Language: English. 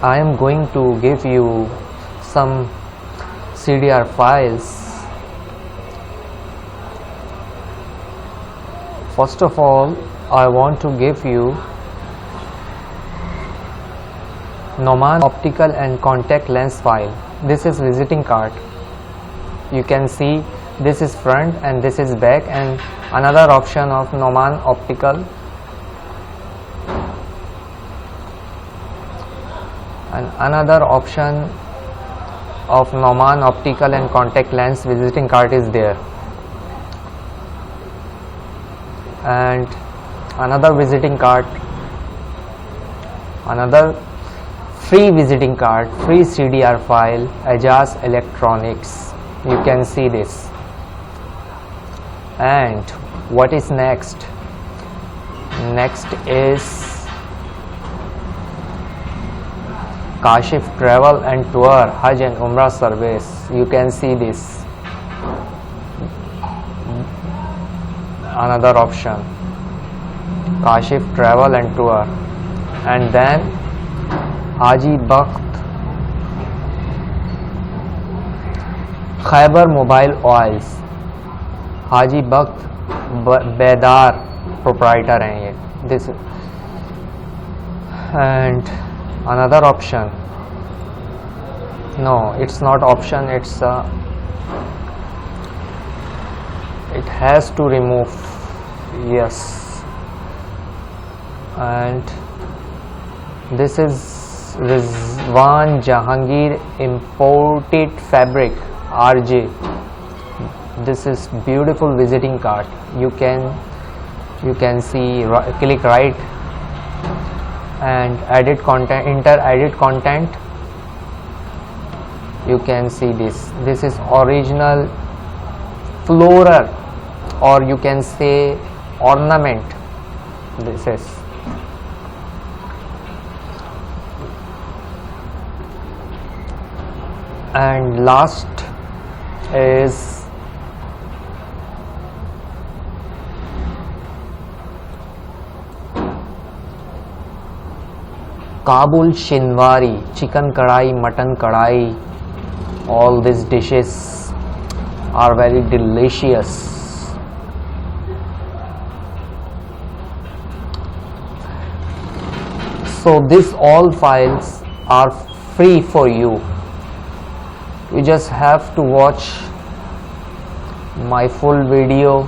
I am going to give you some CDR files. First of all, I want to give you Neumann optical and contact lens file. This is visiting card. You can see this is front and this is back, and another option of Neumann optical and another option of Neumann optical and contact lens visiting card is there, and another visiting card, another free visiting card, free CDR file, Ajas Electronics. You can see this. And what is next? Next is Kashif Travel and Tour Hajj and Umrah service. You can see this. Another option, Kashif Travel and Tour. And then Haji Bakht Khyber Mobile Oils. हाजी बख्त बेदार proprietor हैं ये. This and another option, no it's not option, it's it has to remove, yes. And this is Rizwan Jahangir imported fabric RJ. This is beautiful visiting card. You can see, click right and edit content, enter edit content. You can see this. This is original floral, or you can say ornament. This is and last is Kabul Shinwari, chicken kadai, mutton kadai. All these dishes are very delicious. So these all files are free for you. You just have to watch my full video